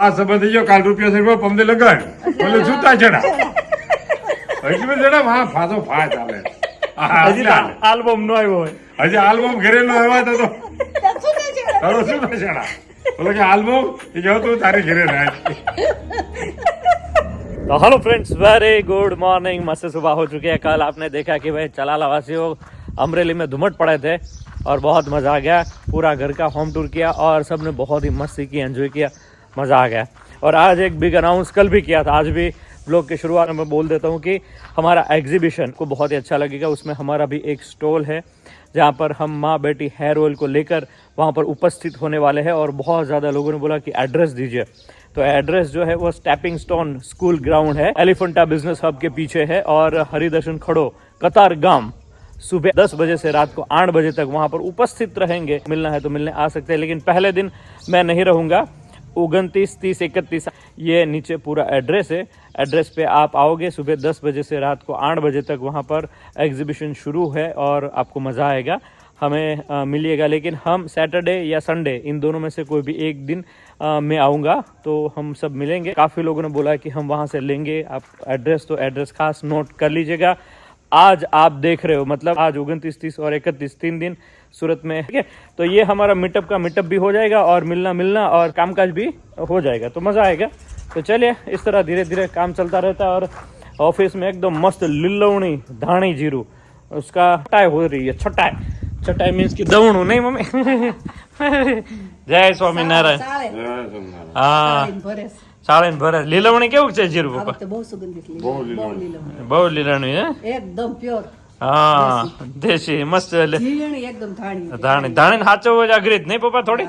આ સંબંધી જો કાલ રૂપિયા છે પમદે લગાડ બોલે જૂતા ચડા એટલે જડા હા ફાસો ફા ચાલે હજી આલ્બમ નો આવ્યો હોય, હજી આલ્બમ ઘરે નો આવ્યા તો તારો શું ચડા બોલે કે આલ્બમ એ જો તું તારે ઘરે રાખ. तो hello friends, very good morning. मस्त सुबह हो चुकी है. कल आपने देखा कि भाई चलाला वासियों अमरेली में धुमट पड़े थे और बहुत मज़ा आ गया. पूरा घर का होम टूर किया और सब ने बहुत ही मस्ती की, एंजॉय किया, मज़ा आ गया. और आज एक बिग अनाउंस कल भी किया था, आज भी ब्लॉग के शुरुआत में मैं बोल देता हूँ कि हमारा एग्जीबिशन को बहुत ही अच्छा लगेगा. उसमें हमारा भी एक स्टॉल है जहाँ पर हम माँ बेटी हेयर ऑयल को लेकर वहाँ पर उपस्थित होने वाले हैं. और बहुत ज़्यादा लोगों ने बोला कि एड्रेस दीजिए, तो एड्रेस जो है वो स्टेपिंग स्टोन स्कूल ग्राउंड है, एलिफेंटा बिजनेस हब के पीछे है. और हरिदर्शन खड़ो कतार गांव सुबह 10 बजे से रात को 8 बजे तक वहाँ पर उपस्थित रहेंगे. मिलना है तो मिलने आ सकते हैं, लेकिन पहले दिन मैं नहीं रहूँगा. 29, 30, 31 ये नीचे पूरा एड्रेस है. एड्रेस पे आप आओगे सुबह 10 बजे से रात को 8 बजे तक वहाँ पर एग्जीबिशन शुरू है और आपको मज़ा आएगा. हमें मिलिएगा, लेकिन हम सैटरडे या संडे इन दोनों में से कोई भी एक दिन मैं आऊँगा तो हम सब मिलेंगे. काफ़ी लोगों ने बोला कि हम वहाँ से लेंगे. आप एड्रेस तो एड्रेस खास नोट कर लीजिएगा. आज आप देख रहे हो, मतलब आज 29, 30 और 31 3 दिन सूरत में, ठीक है. तो ये हमारा मीटअप का मीटअप भी हो जाएगा और मिलना और कामकाज भी हो जाएगा, तो मज़ा आएगा. तो चलिए, इस तरह धीरे धीरे काम चलता रहता है. और ऑफिस में एकदम मस्त लिल्लवणी धाणी जीरू उसका छटाई हो रही है. छटाई मीन्स की दवणू नहीं मम्मी. जय स्वामीनारायण. હા સાળે ભરે લીલવણી કેવું છે જીરું પપ્પા? બહુ સુગંધિત બહુ લીલવણી હે, એકદમ પ્યોર. હા દેશી મસ્ત. ઝીણી એકદમ ધાણી ધાણી સાચવવો જ અઘરી જ નહીં પપ્પા? થોડી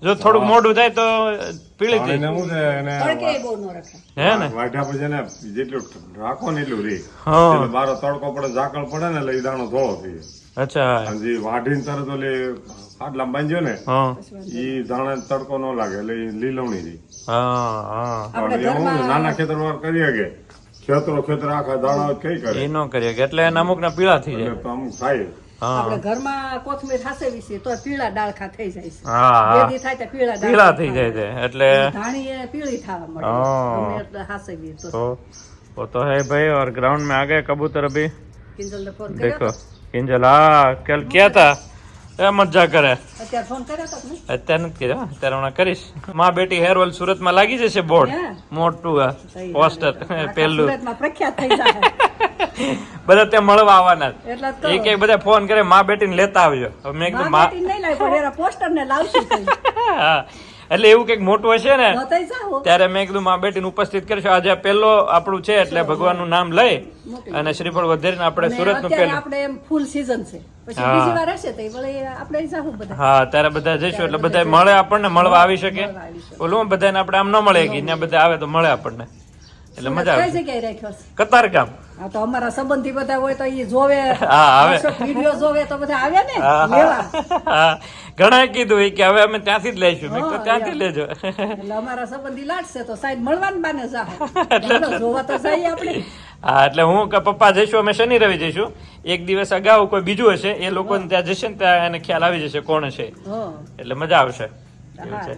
જો થોડુંક મોડું થાય તો પીળી જાય. તડકે બહુ ન રખાય હે ને, વાઢા પછી ને જેટલું રાખો ને એટલું રે. હા બારો તડકો પડે, ઝાકળ પડે ને એટલે ઈ દાણો ધોળો થઈ જાય. અચ્છા. અને વાઢીને તરત ઓલે ખાટલા બાંધ્યો ને હા ઈ દાણા તડકો ન લાગે એટલે ઈ લીલવણી રહી. હા પણ એવું નાના ખેતર વાર કરીએ કે ખેતર આખા દાણા કઈ કરે એ ન કરીએ કે એટલે એના અમુક ના પીળા થઈ જાય. એટલે અમુક થાય. આપણે ઘરમાં કોથમીર હાસેવી છે તો પીળા ડાળખા થઈ જાય છે. હા બેદી થાય તો પીળા પીળા થઈ જાય છે એટલે ધાણી એ પીળી થવા મળે. हाँ। ગમે એટલે હાસેવી તો तो वो तो है भाई. और ग्राउंड में आ गए कबूतर अभी. કિંજલને ફોન કર્યો देखो किंजल, हाँ कल किया था. એ મજા કરે. અત્યારે ફોન કર્યો તો ને અત્યારે નથી કર્યો, અત્યારે હમણાં કરીશ. માં બેટી હેર ઓઇલ સુરત માં લાગી જશે બોર્ડ હે? મોટું પોસ્ટર પેલું. સુરતમાં પ્રખ્યાત થઈ જાય બધા ત્યાં મળવા આવવાના. એટલે તો એક બધા ફોન કરે માં બેટીને લેતા આવજો. હવે મેં કીધું માં બેટી નહીં લાવી પણ એના પોસ્ટર ને લાવશું કઈ. હા એટલે એવું કઈક મોટું હશે ને તો થઈ જાવ ત્યારે મેં કીધું માં બેટીને ઉપસ્થિત કરીશું. આજે પેલો આપણું છે એટલે ભગવાનનું નામ લઈ અને શ્રીફળ વધેરીને આપણે સુરત નું અત્યારે પેલું. આપણે એમ ફૂલ સીઝન છે, પછી હા. બીજી વાર હશે તો વળી આપણે જાહું બધા. હા ત્યારે બધા જઈશું એટલે બધા મળે આપણને, મળવા આવી શકે. ઓલું બધાને આપણે આમ ન મળે કે ત્યાં બધા આવે તો મળે આપણને, એટલે મજા કઈ આવે. જગ્યાએ રાખ્યો છે? કતારગામ. હા તો અમારા સંબંધી બધા હોય તો એ જોવે, હા, આવે. વિડીયો જોવે તો બધા આવ્યા ને હા, લેવા. હા ઘણા કીધું એ કે હવે અમે ત્યાંથી જ લઈશું. મેં કીધું ત્યાંથી લેજો. એટલે અમારા સંબંધી લાડશે તો સાઈડ મળવાનું બાને જાહે. જોવા તો જઈએ આપણે. હા એટલે હું કે પપ્પા જઈશું, અમે શનિ રવિ જઈશું. એક દિવસ અગાઉ કોઈ બીજું હશે એ લોકો ત્યાં જશે ને ત્યાં એને ખ્યાલ આવી જશે કોણ હશે, હા એટલે મજા આવશે. એવું છે.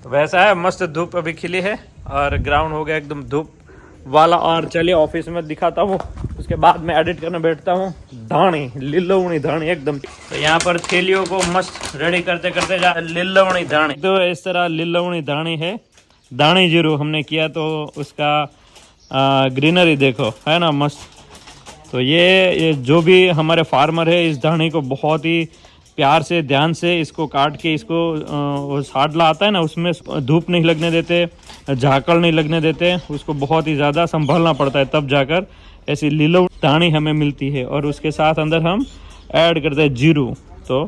तो वैसा है, मस्त धूप अभी खिली है और ग्राउंड हो गया एकदम धूप वाला. और चलिए ऑफिस में दिखाता हूँ, उसके बाद मैं एडिट करने बैठता हूँ. धानी लिल्लवणी धानी एकदम. तो यहाँ पर थैलियों को मस्त रेडी करते करते जा लिल्लवणी धानी. तो इस तरह लिल्लवणी धानी है. धानी जीरू हमने किया तो उसका ग्रीनरी देखो है ना मस्त. तो ये जो भी हमारे फार्मर है इस धानी को बहुत ही प्यार से ध्यान से इसको काट के इसको वो साडला आता है ना उसमें धूप नहीं लगने देते, झाकड़ नहीं लगने देते. उसको बहुत ही ज़्यादा संभालना पड़ता है तब जाकर ऐसी लीलव धानी हमें मिलती है. और उसके साथ अंदर हम ऐड करते हैं जीरू. तो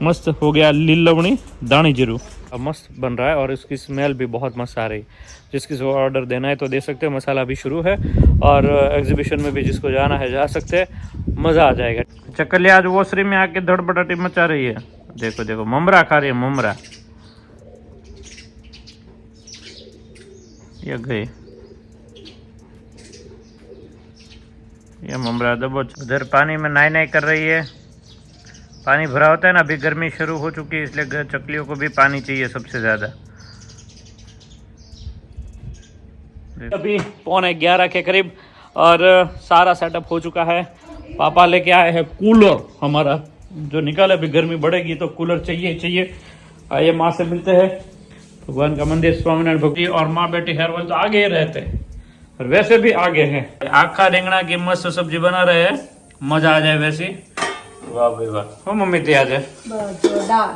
मस्त हो गया लीलवणी धानी जीरू. मस्त बन रहा है और इसकी स्मेल भी बहुत मस्त आ रही. जिसकी ऑर्डर देना है तो दे सकते हैं. मसाला भी शुरू है और एग्जीबिशन में भी जिसको जाना है जा सकते हैं, मज़ा आ जाएगा. चकलिया आज वोसरी में आके धड़पटाटी मचा रही है. देखो देखो ममरा खा रही है, ममरा. ये गई, ये ममरा दबोच. उधर पानी में नाई कर रही है. पानी भरा होता है ना, अभी गर्मी शुरू हो चुकी है इसलिए चकलियों को भी पानी चाहिए सबसे ज़्यादा. अभी 11:15 के करीब और सारा सेटअप हो चुका है। पापा लेके आए हैं कूलर हमारा जो निकाले, अभी गर्मी बढ़ेगी तो कूलर चाहिए। आइए माँ से मिलते हैं। भगवान का मंदिर स्वामीनारायण भक्ति और माँ बेटी हेयर ऑयल तो आगे ही रहते हैं और वैसे भी आगे हैं। आखा રીંગણા की मस्त सब्जी बना रहे हैं, मजा आ जाए वैसी। वाह भाई वाह। हो मम्मी ते आज બસ જો દાળ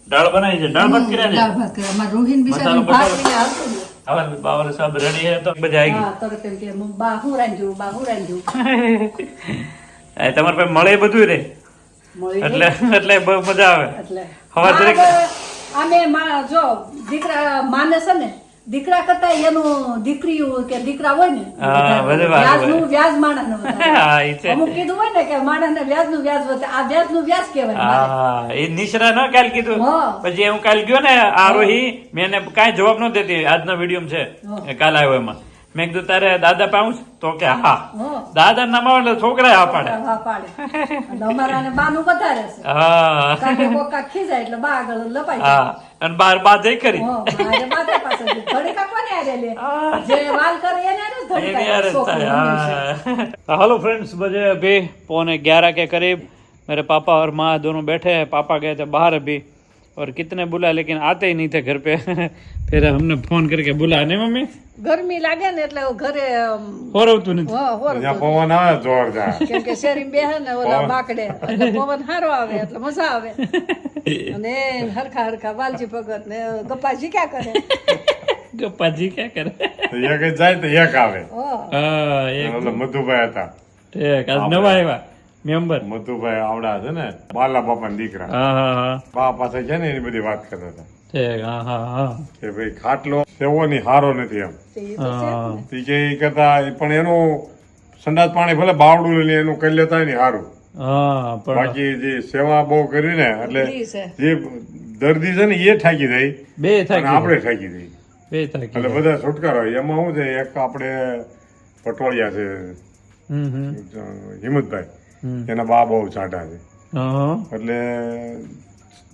દાળ બનાવી છે, દાળ ભાત કર્યા છે, દાળ ભાત કર્યા. અમારા રોહિન બિચારી મસાલો ભાત બસાલો. લઈને આવતું જ. હવે બાવર सब रेडी है तो मजा आएगी। હા તરત એમ કે બા હું રાંધ્યું તમારે પાસે મળે બધું રે મળી એટલે બહુ મજા આવે। એટલે હવે દરેક અમે જો દીકરા માને છે ને, દીકરા કરતા એનું દીકરીયું કે દીકરા હોય ને હા, બધે વાત વ્યાજનું હોય. વ્યાજ માણસને વધારે. હા એ છે। અમુક કીધું હોય ને કે માણસને વ્યાજનું વ્યાજ વધે, આ વ્યાજનું વ્યાજ કહેવાય મારે. હા એ નિશરા ન કાલ કીધું હા. પછી હું કાલ ગયો ને આરોહી મેં એને કાંઈ જવાબ ન દેતી આજના વિડીયો છે હા. એ કાલ આવ્યો એમાં મેં કીધું તારે દાદા પાઉં તો કે હા હા. દાદા નામ આવે એટલે છોકરા હા પાડે। હા પાડે. અને અમારાને બાનું વધારે છે. હા કારણ કે કોક કાંઈક ખીજાય એટલે બા આગળ લપાઈ જાય. હા અને બાર બાદ જઈ કરી હા, મારે માથા પાસે છે. ધડીકા કોને હારે લે? જે વાલ કરે એને હારે જ ધડીકા एनी यार છોકરું अच्छा ગમે છે. हेलो फ्रेंड्स, बजे अभी 11:15 के करीब मेरे पापा और माँ दोनों बैठे हैं। पापा गए थे बाहर अभी और कितने बुलाए लेकिन आते ही नहीं थे घर पे। फिर हमने फोन करके बुलाया, नहीं मम्मी ગરમી લાગે ને એટલે ઘરે हो रहा तू नहीं અહીંયા પવન આવે જોરદાર કેમ કે શેરીમાં બેહે ને ઓલા બાકડે એટલે પવન સારો આવે એટલે મજા આવે અને હરખા હરખા વાલજી ભગત ને ગપ્પાજી ક્યાં કરે गप्पा जी क्या करे। એક જ જાય તો એક આવે હા हाँ एक ઓલા મધુભાઈ હતા ठीक आज नवा आया मेंबर। મધુભાઈ આવડા છે ને બાલા બાપા દીકરા हाँ हाँ हाँ બા પાસે છે ને એની બધી વાત કરતા હતા ठीक हाँ हाँ हाँ કે ભાઈ ખાટલો સેવો ની હારો નથી એમ તે ઈ તો છે જ ને. ઈ કે ઈ કરતા પણ એનું સંડાસ પાણી ભલે બાવડું લઈને એનું કરી લેતા હોય ને હારું हाँ पर બાકી જે સેવા બહુ કરી ને એટલે ઈ છે. જે દર્દી છે ને એ થાકી જાય बे था અને આપણે થાકી જઈએ बे था એટલે બધા છુટકારો હોય એમાં શું છે એક આપણે પટોળિયા છે હિંમતભાઈ એના બા બહુ ચાટા છે हाँ એટલે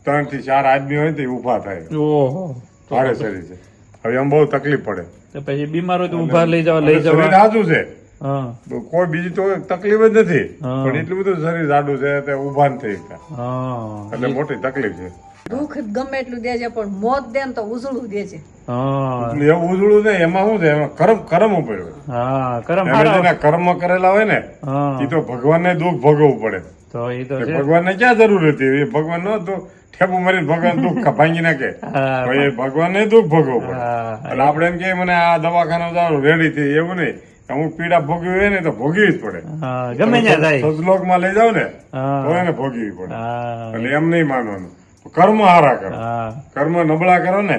3 થી 4 આદમી હોય ને તો ઉભા થાય ओहो ભારે શરીર છે હવે એમ બહુ તકલીફ પડે तो પછી બીમાર હોય તો ઉભા લઈ જવા લઈ શરીર જવા। આદું છે હા કોઈ બીજી તો તકલીફ જ નથી હા. પણ એટલું બધું શરીર જાડું છે તે ઉભા ન થઈ શકતા હા એટલે મોટી તકલીફ છે દુઃખ ગમે એટલું દેજે પણ મોત દે ને તો ઉજળું દેજે. હા એટલે એવું ઉજળું ને એમાં શું છે એમાં કર્મ ઉપર હોય હા કરમ એને હારા જેના કર્મ કરેલા હોય ને હા એ તો ભગવાનને દુઃખ ભોગવવું પડે તો એ તો છે ભગવાનને ક્યાં જરૂર હતી એ ભગવાન નો તો ઠેપું મારીને ભગવાન દુઃખ ભાંગી નાખે હા પણ એ ભગવાનને દુઃખ ભોગવવું પડે હા એટલે આપણે એમ કે મને આ દવાખાના જવાનું રેડી થઈ એવું નહીં અમુક પીડા ભોગવી હોય ને તો ભોગવી જ પડે હા ગમે ત્યાં જાય સજલોકમાં લઈ જાવ ને હા તો એને ભોગવી પડે હા એટલે એમ નહીં માનવાનું કર્મ હારા કરો હા કર્મ નબળા કરો ને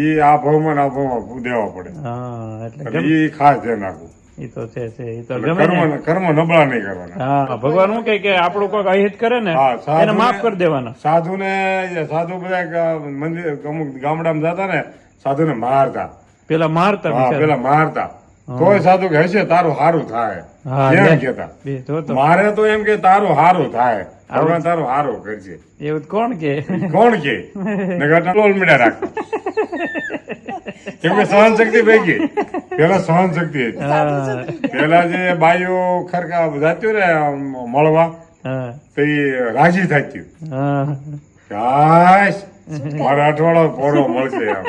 એ આ ભાવમાં ને આ ભાવમાં દેવા પડે હા એટલે એટલે એ ખાસ ધ્યાન રાખવું એ તો છે એ તો એટલે ગમે ત્યાં કર્મ નબળા નહીં કરવાના હા ભગવાન શું કહે કે આપણું કોઈ અહિત કરે ને હા, સાધુને- એને માફ કરી દેવાના। સાધુ બધા મંદિર અમુક ગામડામાં જતા ને સાધુને મારતા પેલા મારતા હા બિચારા। પેલા મારતા તોય સાધુ કે હશે તારું હારું થાય હા, એમ લે. કેતા બે જો તો મારે તો એમ કે તારું હારું થાય ભગવાન તારું હારું કરશે એવું તો કોણ કે કોણ કે નકર ટોલ મીડા રાખ કેમ કે સહન શક્તિ ભેગી પેલા સહન શક્તિ હતી હા પેલા જે બાઈઓ ખરકા જાત્યું ને મળવા હા તો એ રાજી થતી હા કાશ મારે અઠવાડો પોરો મળશે આમ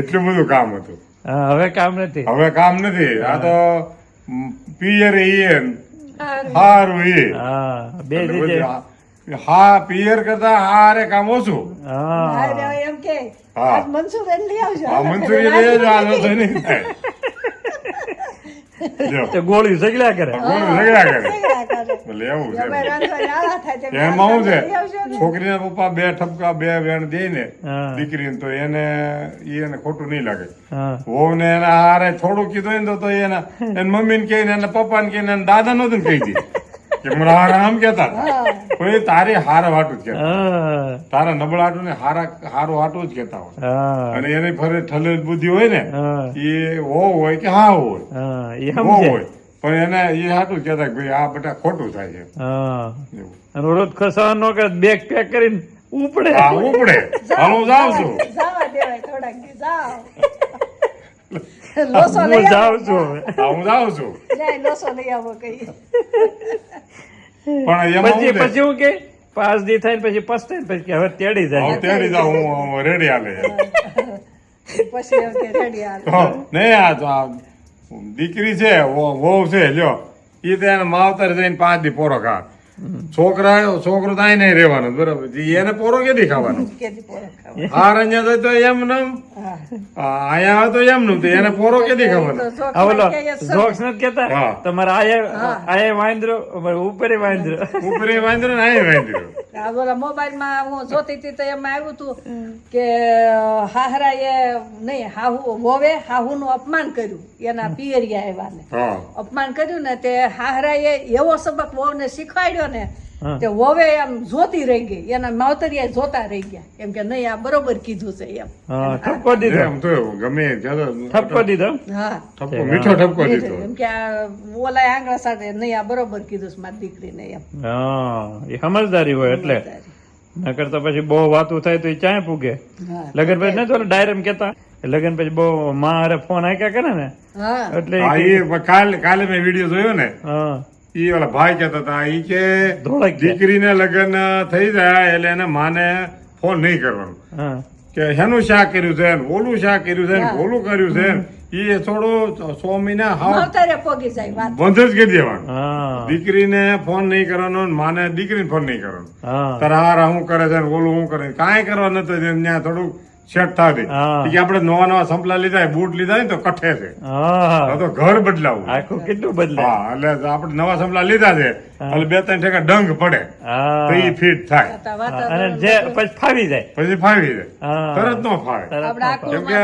એટલું બધું કામ હતું હા હવે કામ નથી। હવે કામ નથી આ તો પિયર એ આ હારું એ હા બે એટલે દીજે બધું હા પિયર કરતા હારે કામ ઓછું હા હારે એમ કે હા. આજ મંસૂરી લઈ આવજો. આ મંચુરી લઈ જજો આ રસોઈ નહીં થાય જો તો ગોળી સગડ્યા કરે કોણ ઝઘડા કરે ઝઘડા કરે. એટલે એવું છે તમે રાંધવાની આળા થાય તેમ એમાં શું છે લઈ આવજો ને. છોકરીના પપ્પા 2 ઠપકા 2 વેણ દે ને હા દીકરીને તો એને ખોટું નહીં લાગે હા વહુને એના હારે થોડું કીધું ને તો એના મમ્મીને કહે ને એના પપ્પાને કહે ને એના દાદા નહોતું કહી દી કે મને હારા આમ કહેતા હતા. પણ એ તારે હારા હાટું જ કહેતા હા તારા નબળા હાટું ને હારું હાટું જ કહેતા હોય હા અને એની ફરે ઠલેલ બુદ્ધિ હોય ને હા એ હો હોય કે હા હોય હા એ હો સમજે હોય પણ એને એ હાટું જ કહેતા કે ભાઈ આ બેટા ખોટું થાય છે હા એવું અને રોજ ખસા નો કે બેગ પેક કરીને ઉપડે હા ઉપડે હાલ હું જાઉં છું જાવા દેવાય થોડાક દી જાઓ. લોસો હું લઈ આવો જાઉં છું હવે. હા, હું જાઉં છું જાય લોસો લઈ આવો કઈ પણ એમાં પછી હું લે? પછી હું કે 5 દી થાય ને પછી પસ્તાય ને પછી કે હવે તેડી જાય હું તેડી જાઉં હું રેડી હાલે પછી એમ કે રેડી હાલ તો નહીં આ દીકરી છે વહુ છે લ્યો ઈ તો એને માવતર જઈને 5 દી પોરો ખા છોકરો તો અહીં નહીં રહેવાનો બરાબર એને પોરો કેદી ખાવાનો કેદી પોરો ખાવા હાર અહીંયા તો એમ નમ હા અહીંયા આવે તો એમ નું એને પોરો કેદી ખાવાનો તો આ બોલો કે જોક્સ નથી કેતા હા. તમારે આયે વાંદરો ઉપરે વાંદરો ઉપરે વાંદરો ને અહીં વાંદરો આ બોલા મોબાઈલમાં હું જોતી હતી તો એમાં આવ્યું હતું કે હાહરાએ નહીં હાહુ વોવે હાહુનું અપમાન કર્યું એના પિયરિયા આવ્યા ને હા અપમાન કર્યું ને તે હાહરાએ એવો સબક વહુને શીખવાડ્યો ને હા. તે વહુએ આમ જોતી રહી ગઈ એના માવતરિયા જોતા રહી ગયા એમ કે નહીં આ બરોબર કીધું છે એમ હા ઠપકો દીધો એમ તો ગમે ચાલો ઠપકો દીધો હા ઠપકો મીઠો ઠપકો દીધો એમ કે આ ઓલા આંગળા સાથે નહીં આ બરોબર કીધું છે મારી દીકરીને એમ હા એ સમજદારી હોય એટલે નકર તો પછી બહુ વાતું થાય તો એ ચાય પૂગે હા લગન પછી નથી ઓલા ડાયરેક્ટ કેતા લગન પછી બહુ માં હારે ફોન આક્યા કરે ને હા એટલે હા એ કાલે મેં વિડીયો જોયો ને હા ઈ ઓલા ભાઈ કહેતા હતા ઈ કે ધોળક ગયા. દીકરીને લગ્ન થઈ જાય એટલે એને માને ફોન નહીં કરવાનો હા કે હેનું શાક કર્યું છે ને ઓલું શાક કર્યું છે ને હા. ઓલું કર્યું છે ને ઈ થોડું 6 મહિના હાવ માવતરે પોગી જાય વાત બંધ જ કરી દેવાનું હા દીકરીને ફોન નહીં કરવાનો ને માને દીકરીને ફોન નહીં કરવાનો હા તારા હારા હું કરે છે ને ઓલું હું કરે છે. કાંઈ કરવા નતો ત્યાં થોડું સેટ થાય હા. કે આપણે નવા સંપલા લીધા બૂટ લીધા ને તો કઠે છે હા હવે તો ઘર બદલાવું આખું કેટલું બદલે હા એટલે આપણે નવા સંપલા લીધા છે એટલે 2-3 ઠેકા ડંગ પડે હા તો ઈ ફિટ થાય અને જે પછી ફાવી જાય પછી ફાવી જાય હા. તરત નો ફાવે તરત આપણે નો આખું કેમ કે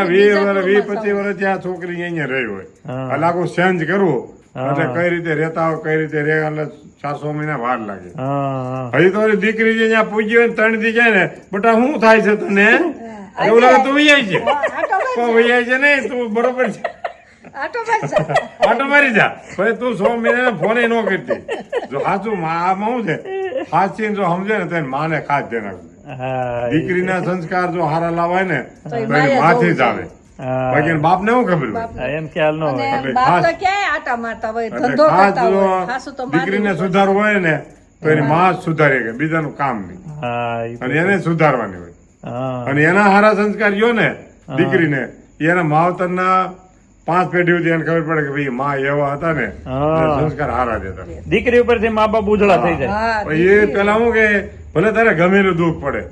20-25 વર્ષ ત્યાં છોકરી અહીંયા રહી હોય હા. એટલે આખું ચેન્જ કરવું હા. એટલે કઈ રીતે રહેતા હોય કઈ રીતે રહે એટલે 400 મહિના વાર લાગે હા હજી તો ઓલી દીકરી જે ત્યાં પૂજી હોય ને 3 દી જાય ને બટા શું થાય છે તને એવું લાગે તું વૈયાય છે તો વૈયાય છે નહીં તું બરોબર છે આટો બસ આટો મારી જા પછી તું 100 મહિના ફોન ન કરતી જો સાચું આમાં શું છે સાચી જો સમજે ને તો માને ખાસ ધ્યાન રાખવું હા દીકરીના સંસ્કાર જો હારા લાવાય ને તો તો એ એની માયા માથી જ જોવું આવે હા. બાકી બાપ ને શું ખબર હોય હા, એમ ખ્યાલ ન અને હોય એટલે બાપ તો ખાસ- ક્યાંય આટા મારતા હોય એટલે ધંધો ખાસ કરતા જો હોય સાસુ તો દીકરીને માનવું સુધારવું હોય ને તો એની માં જ સુધારે કે બીજાનું કામ નહીં હા ઈ અને એને સુધારવાની હોય હા અને એના હારા સંસ્કાર જો ને દીકરીને એના માવતરના 5 પેઢી સુધી એને ખબર પડે કે ભાઈ માં એવા હતા ને હા. એટલે સંસ્કાર હારા દેતા દીકરી ઉપરથી મા બાપ ઉજળા થઈ જાય હા પછી એ પેલા હું કે ભલે તારે ગમે એટલું દુઃખ પડે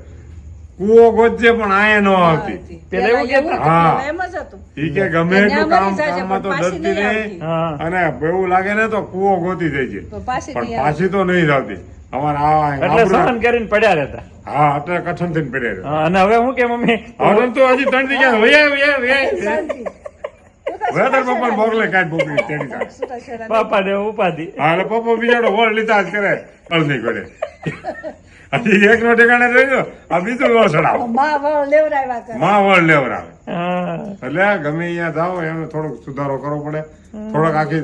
કૂવો ગોતજે પણ આયા ન આવતી પેલા એવું કહેતા? હા. એમ જ હતું ઈ કે ગમે એટલું ત્યાં કામ મરી જાય છે, કામમાં તો પણ પાછી ડરતી નહીં રહે આવતી. હા અને એવું લાગે ને તો કૂવો ગોતી જાય છે તો પાછી પણ નહીં આવે. પાછી તો નહીં જ આવતી અમારે આ એટલે આપણું- સહન કરીને પડ્યા રહેતા હા એટલે કઠણ થઈને પડ્યા રહે. હા, અને હવે હું કે મમ્મી હવે તો હજી 3 દી ગયા વયા શાંતિ. તાર પપ્પાને બોગલે કાંઈ બોગલી તેડી જાય. સુતા શેરા પાપા ને ઉપાધિ હા એટલે પપ્પા બિચારો વળ લીધા જ કરે અળ નહીં કરે હજી એક નો ઠેકાણે રહ્યો આ બીજું વળ ચડાવો માં વળ લેવડાવ્યા કરે માં વળ લેવરાવે હા એટલે ગમે અહીંયા જાઓ એને થોડોક સુધારો કરવો પડે થોડોક આખી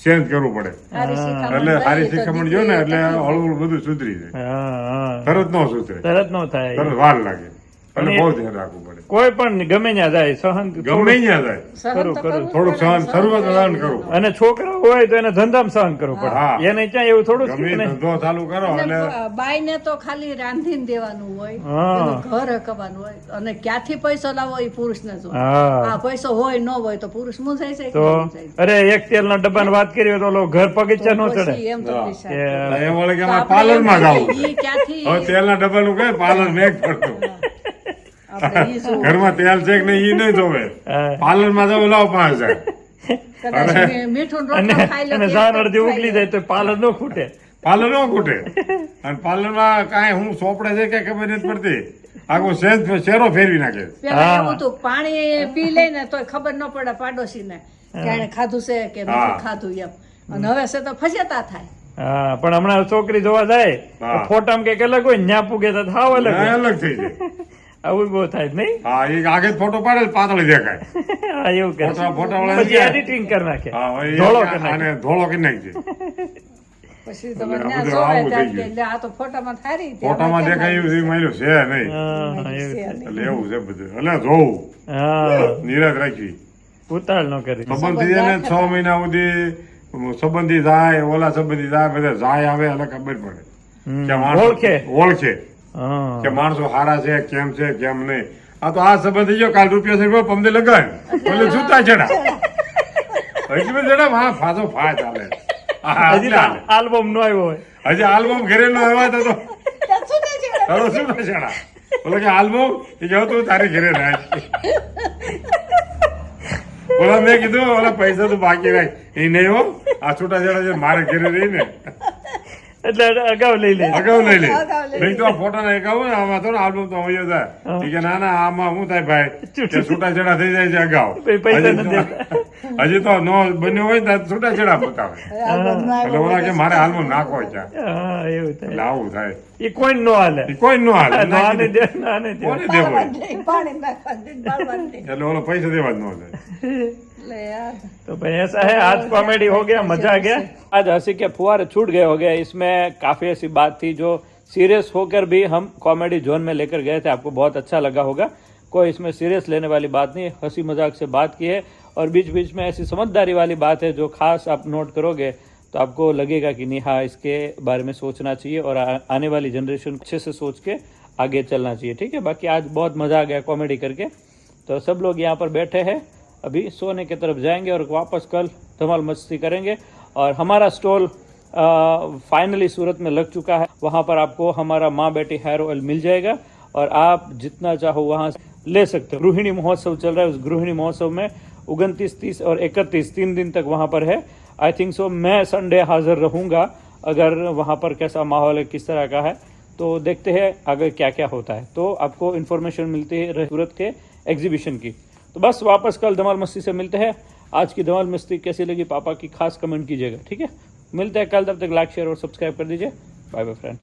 ચેન્જ કરવું પડે સારી શિખામણ એટલે સારી કરી તો શિખામણ જો ને એટલે હળવું બધું સુધરી જાય હા હા તરત ન સુધરે તરત નો થાય તરત વાર લાગે એટલે અને બહુ ધ્યાન રાખવું પડે કોઈ પણ ગમે ત્યાં જાય સહન ગમે ત્યાં જાય સહન તો કરવું થોડુંક પડે. સહન શરૂઆત સહન કરવું અને છોકરો હોય તો એને ધંધામાં સહન કરવું હા. પડે એને ક્યાં એવું થોડું ગમે છે ને ધંધો ચાલુ કરો અને એટલે બાઈને તો ખાલી રાંધીને દેવાનું હોય હા. એનું ઘર હકવાનું હોય અને ક્યાંથી પૈસો લાવવો એ પુરુષને જ હોય હા આ પૈસો હોય ન હોય તો પુરુષ મૂંઝાઈ જાય કે તો ન મૂંઝાય? અરે એક તેલના ડબ્બાની વાત કરી હોય તો ઓલો ઘર પગીચા નો ચડે પછી એમ તો હા. નિશાન. કે એમ વળે કે તો અમારે આપણે પાર્લરમાં એમ જવું કહીએ, ઈ ક્યાંથી હવે તેલના ડબ્બાનું કઈ પાર્લર મેં ફરતું આપણે ઈ જોવું. ઘરમાં તેલ છે કે નહીં ઈ નહીં જોવે હા. પાર્લરમાં જવું લાવ 5000 કદાચ મીઠું અને રોટલો ખાઈ લો અને કે જાન એક જ અડધી ખાઈ ઉગલી લો. જાય તો પાલન નો ખૂટે પાર્લર નો ખૂટે અને પાર્લરમાં કાંઈ હું સોપડે છે કે ખબર નથી પડતી આખું શેરો ફેરવી નાખે પેલા હા. એવું હતું પાણી પી લે ને તોય ખબર ન પડે પાડોશીને કે એણે ખાધું છે કે નથી હા. ખાધું એમ અને હવે છે તો ફજેતા થાય હા પણ હમણાં છોકરી જોવા જાય હા. ફોટામાં કઈક અલગ હોય ન્યા પૂગે તો હાવ અલગ હોય. અલગ થઈ જાય આવું બહુ થાય નહીં હા એ આગે જ ફોટો પાડે પાતળી દેખાય હા એવું કરે ફોટા વાળા પછી એડિટિંગ કરી નાખે હા હવે ધોળો એ કરી નાખે આને ધોળો કરી નાખજે પછી તમે એટલે ન્યા બધું જોવે આવું ત્યારે થઈ કે ગયું. લે આ તો ફોટામાં થારી હતી, ફોટામાં આમાં કેમ દેખાય એવું એ મળ્યું છે નહીં હા, એવું છે. એટલે એવું છે બધું એટલે જોવું હા નિરાશ રાખવી ઉતાળ ન કરી સંબંધી છે ને 6 મહિના સુધી સંબંધી જાય ઓલા સંબંધી જાય બધા જાય આવે એટલે ખબર પડે કે માણસો ઓળખે હા કે માણસો સારા છે કેમ નહીં આ તો આ સંબંધી જો કાલ રૂપિયા પમદે લગાડ એટલે છૂટા ચડા હજી બી ચડા હા ફાસો ફા ચાલે હજી આલ્બમ નો આવ્યો હોય હજી આલ્બમ ઘરે નો આવ્યા તો છૂટા ચડા બોલે કે આલ્બમ એ જો તું તારે ઘરે રાખ ઓલા મેં કીધું ઓલા પૈસા તો બાકી રાખ એ નહીં હો આ છૂટા ચડા છે મારે ઘરે રહી ને એટલે અગાઉ લઈ લે નહીં તો આ ફોટા ને એકાવું ને આમાં તો આલ્બમ તો હોય થાય કે ના ના આમાં શું થાય ભાઈ કે છૂટાછેડા થઈ જાય છે અગાઉ હજી તો નો બન્યો હોય તો છૂટાછેડા બતાવે એટલે ઓલા કે મારે આલ્બમ નાખો છે એવું થાય એટલે આવું થાય એ કોઈ નો હાલે એ કોઈ નો હાલે નાને દે નાને દે કોને દેવો પાણી નાખવાનું એટલે ઓલો પૈસા દેવા જ ન થાય तो भाई ऐसा है आज कॉमेडी हो गया मजा आ गया आज हंसी के फुहारे छूट गए हो गए इसमें काफी ऐसी बात थी जो सीरियस होकर भी हम कॉमेडी जोन में लेकर गए थे आपको बहुत अच्छा लगा होगा कोई इसमें सीरियस लेने वाली बात नहीं हंसी मजाक से बात की है और बीच बीच में ऐसी समझदारी वाली बात है जो खास आप नोट करोगे तो आपको लगेगा कि नहीं हाँ इसके बारे में सोचना चाहिए और आने वाली जनरेशन अच्छे से सोच के आगे चलना चाहिए ठीक है बाकी आज बहुत मजा आ गया कॉमेडी करके तो सब लोग यहाँ पर बैठे हैं अभी सोने की तरफ जाएंगे और वापस कल धमाल मस्ती करेंगे और हमारा स्टॉल फाइनली सूरत में लग चुका है वहाँ पर आपको हमारा माँ बेटी हेयर ऑयल मिल जाएगा और आप जितना चाहो वहाँ ले सकते हो गृहिणी महोत्सव चल रहा है उस गृहिणी महोत्सव में 29, 30 और 31 3 दिन तक वहाँ पर है आई थिंक सो मैं संडे हाजिर रहूँगा अगर वहाँ पर कैसा माहौल है किस तरह का है तो देखते हैं आगे क्या क्या होता है तो आपको इन्फॉर्मेशन मिलती है सूरत के एग्जीबिशन की तो बस वापस कल धमाल मस्ती से मिलते हैं आज की धमाल मस्ती कैसी लगी पापा की खास कमेंट कीजिएगा ठीक है मिलते हैं कल तब तक लाइक शेयर और सब्सक्राइब कर दीजिए बाय बाय फ्रेंड